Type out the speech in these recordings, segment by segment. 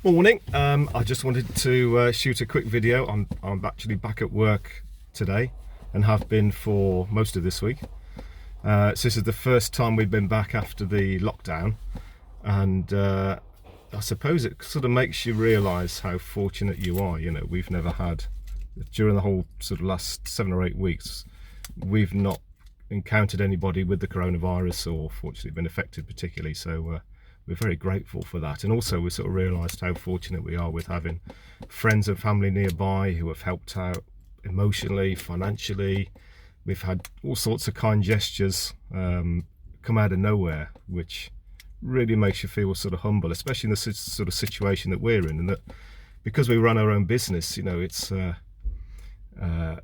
Morning. I just wanted to shoot a quick video. I'm actually back at work today and have been for most of this week. So this is the first time we've been back after the lockdown, and I suppose it sort of makes you realise how fortunate you are. You know, we've never had, during the whole sort of last 7 or 8 weeks, we've not encountered anybody with the coronavirus or fortunately been affected particularly. So we're very grateful for that, and also we sort of realised how fortunate we are with having friends and family nearby who have helped out emotionally, financially. We've had all sorts of kind gestures come out of nowhere, which really makes you feel sort of humble, especially in the sort of situation that we're in, and that because we run our own business, you know, it's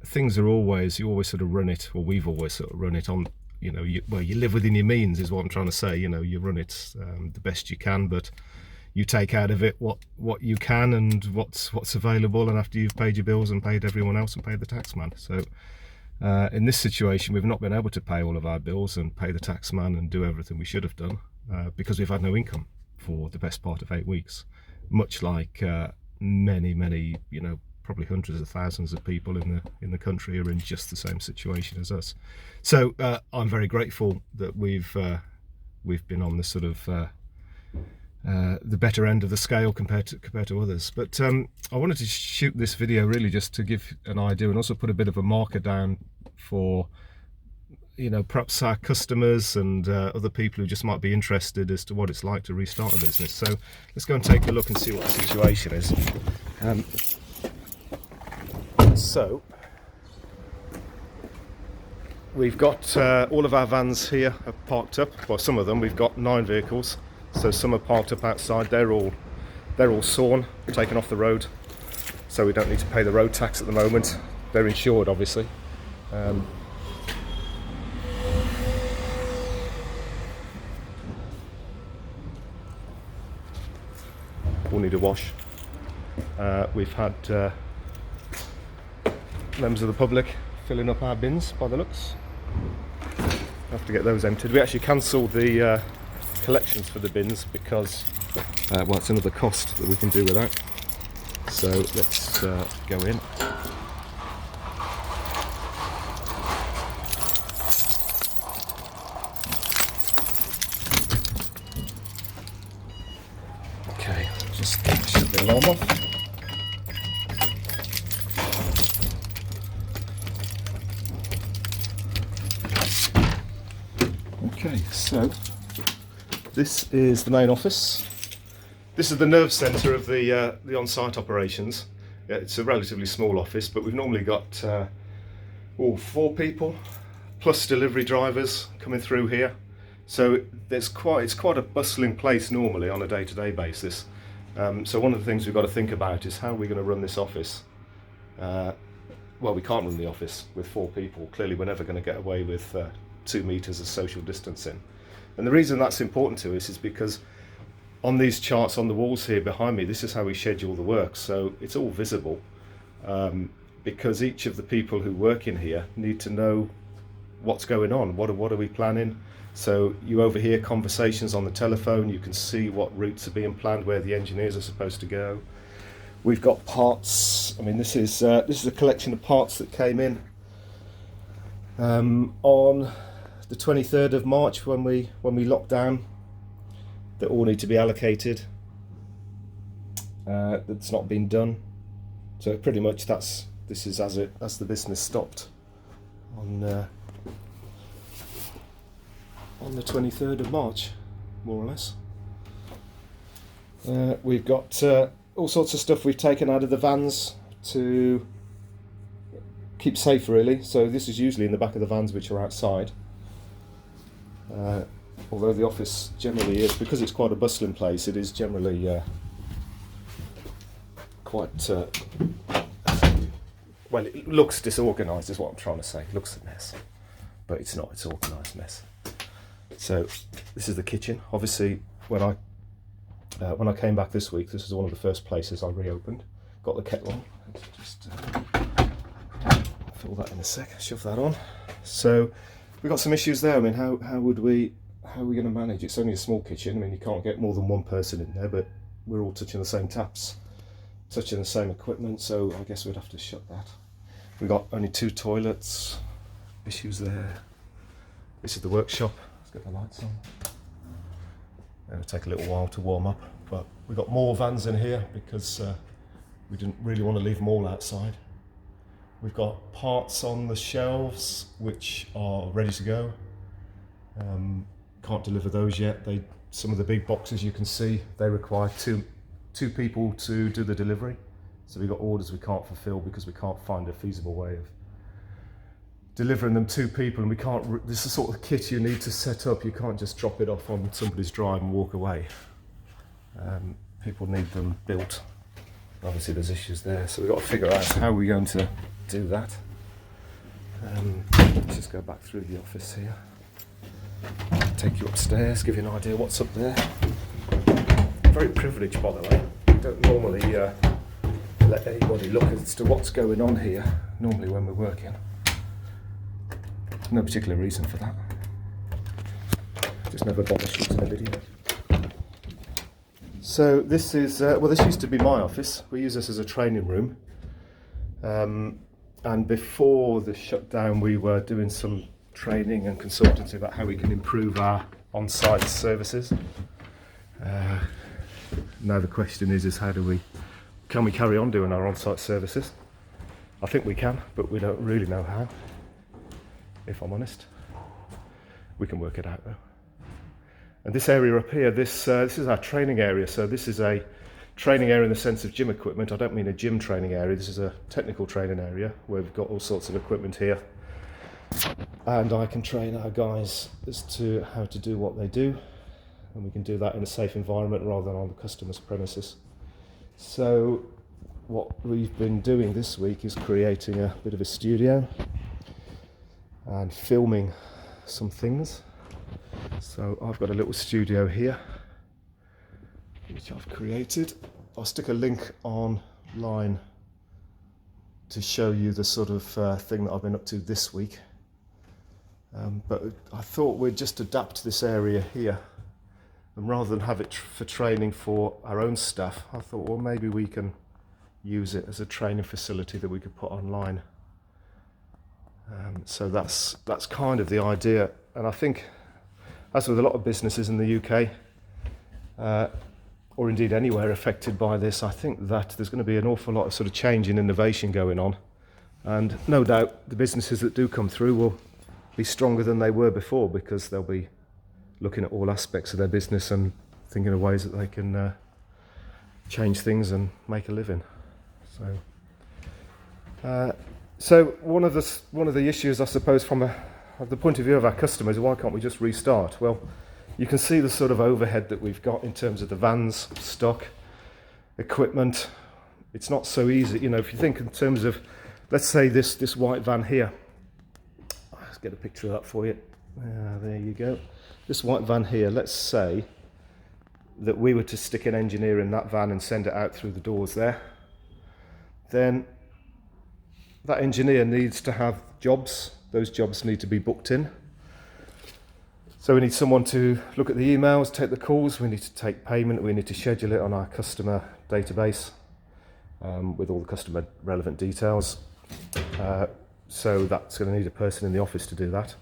things are always, you always sort of run it, or we've always sort of run it on, you know, you live within your means is what I'm trying to say. You know, you run it the best you can, but you take out of it what you can and what's available, and after you've paid your bills and paid everyone else and paid the taxman. So in this situation, we've not been able to pay all of our bills and pay the taxman and do everything we should have done because we've had no income for the best part of 8 weeks, much like many, you know, probably hundreds of thousands of people in the country are in just the same situation as us. So I'm very grateful that we've been on this sort of the better end of the scale compared to others. But I wanted to shoot this video really just to give an idea and also put a bit of a marker down for, you know, perhaps our customers and other people who just might be interested as to what it's like to restart a business. So let's go and take a look and see what the situation is. So we've got all of our vans here are parked up. Well, some of them, we've got 9 vehicles, so some are parked up outside. They're all sawn, taken off the road, so we don't need to pay the road tax at the moment. They're insured, obviously. All need a wash. We've had members of the public filling up our bins by the looks. Have to get those emptied. We actually cancelled the collections for the bins because well, it's another cost that we can do without. So let's go in. Okay, just shut the alarm off. Okay, so this is the main office. This is the nerve centre of the on-site operations. Yeah, it's a relatively small office, but we've normally got 4 people plus delivery drivers coming through here. So it's quite a bustling place normally on a day-to-day basis. So one of the things we've got to think about is how we're going to run this office. Well, we can't run the office with 4 people. Clearly, we're never going to get away with 2 meters of social distancing. And the reason that's important to us is because on these charts on the walls here behind me, this is how we schedule the work. So it's all visible because each of the people who work in here need to know what's going on. What are we planning? So you overhear conversations on the telephone. You can see what routes are being planned, where the engineers are supposed to go. We've got parts. I mean, this is a collection of parts that came in on the 23rd of March when we locked down, that all need to be allocated. That's not been done. So pretty much this is as the business stopped on the 23rd of March, more or less. We've got all sorts of stuff we've taken out of the vans to keep safe, really. So this is usually in the back of the vans, which are outside. Although the office generally is, because it's quite a bustling place, it is generally quite well, it looks disorganised is what I'm trying to say. It looks a mess, but it's not. It's an organised mess. So this is the kitchen. Obviously, when I came back this week, this was one of the first places I reopened. Got the kettle on. Let's just fill that in a sec. Shove that on. So we've got some issues there. I mean, how are we going to manage? It's only a small kitchen. I mean, you can't get more than 1 person in there, but we're all touching the same taps, touching the same equipment, so I guess we'd have to shut that. We've got only 2 toilets, issues there. This is the workshop. Let's get the lights on. It'll take a little while to warm up, but we've got more vans in here because we didn't really want to leave them all outside. We've got parts on the shelves which are ready to go. Can't deliver those yet. Some of the big boxes you can see, they require two people to do the delivery. So we've got orders we can't fulfill because we can't find a feasible way of delivering them 2 people, and we can't. This is the sort of kit you need to set up. You can't just drop it off on somebody's drive and walk away. People need them built. Obviously there's issues there, so we've got to figure out how we're going to do that. Let's just go back through the office here. Take you upstairs, give you an idea what's up there. Very privileged, by the way. We don't normally let anybody look as to what's going on here, normally when we're working. No particular reason for that. Just never bother shooting a video. So this is, well, this used to be my office. We use this as a training room. And before the shutdown, we were doing some training and consultancy about how we can improve our on-site services. Now the question is how can we carry on doing our on-site services? I think we can, but we don't really know how, if I'm honest. We can work it out though. And this area up here, this is our training area. So this is a training area in the sense of gym equipment. I don't mean a gym training area. This is a technical training area where we've got all sorts of equipment here. And I can train our guys as to how to do what they do. And we can do that in a safe environment rather than on the customer's premises. So what we've been doing this week is creating a bit of a studio and filming some things. So I've got a little studio here which I've created. I'll stick a link online to show you the sort of thing that I've been up to this week. But I thought we'd just adapt this area here, and rather than have it for training for our own staff, I thought, well, maybe we can use it as a training facility that we could put online. So that's kind of the idea. And I think, as with a lot of businesses in the UK, or indeed anywhere affected by this, I think that there's going to be an awful lot of sort of change and innovation going on. And no doubt the businesses that do come through will be stronger than they were before, because they'll be looking at all aspects of their business and thinking of ways that they can change things and make a living. So one of the issues, I suppose, from the point of view of our customers, why can't we just restart? Well, you can see the sort of overhead that we've got in terms of the vans, stock, equipment. It's not so easy, you know. If you think in terms of, let's say this white van here. Let's get a picture of that for you. There you go. This white van here, let's say that we were to stick an engineer in that van and send it out through the doors there. Then that engineer needs to have jobs. Those jobs need to be booked in. So we need someone to look at the emails, take the calls, we need to take payment, we need to schedule it on our customer database with all the customer relevant details. So that's going to need a person in the office to do that.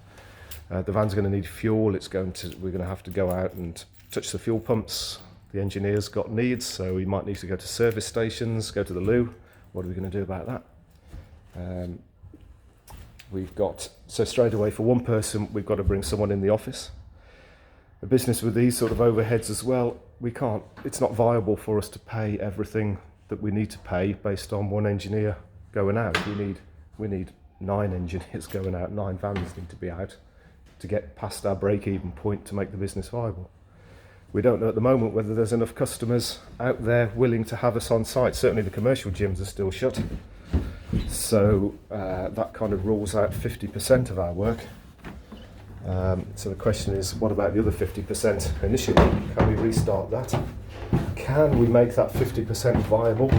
The van's going to need fuel. We're going to have to go out and touch the fuel pumps. The engineer's got needs, so we might need to go to service stations, go to the loo. What are we going to do about that? So straight away for one person, we've got to bring someone in the office. A business with these sort of overheads as well, it's not viable for us to pay everything that we need to pay based on one engineer going out. We need 9 engineers going out, 9 vans need to be out to get past our break-even point to make the business viable. We don't know at the moment whether there's enough customers out there willing to have us on site. Certainly the commercial gyms are still shut. So that kind of rules out 50% of our work. So the question is, what about the other 50% initially? Can we restart that? Can we make that 50% viable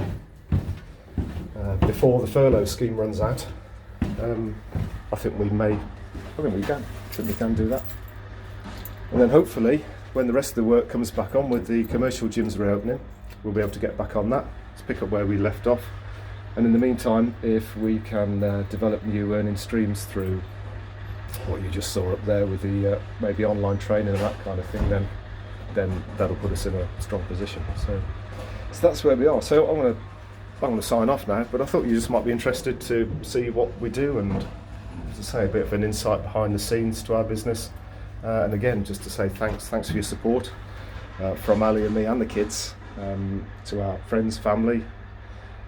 before the furlough scheme runs out? I think we can. I think we can do that. And then hopefully, when the rest of the work comes back on with the commercial gyms reopening, we'll be able to get back on that, to pick up where we left off. And in the meantime, if we can develop new earning streams through what you just saw up there with the maybe online training and that kind of thing, then that'll put us in a strong position. So that's where we are. So I'm going to sign off now, but I thought you just might be interested to see what we do and, as I say, a bit of an insight behind the scenes to our business. And again, just to say thanks for your support from Ali and me and the kids, to our friends, family,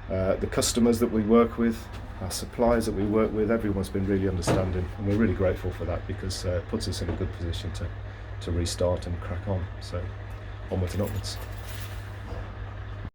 the customers that we work with, our suppliers that we work with. Everyone's been really understanding, and we're really grateful for that, because it puts us in a good position to restart and crack on. So onwards and upwards.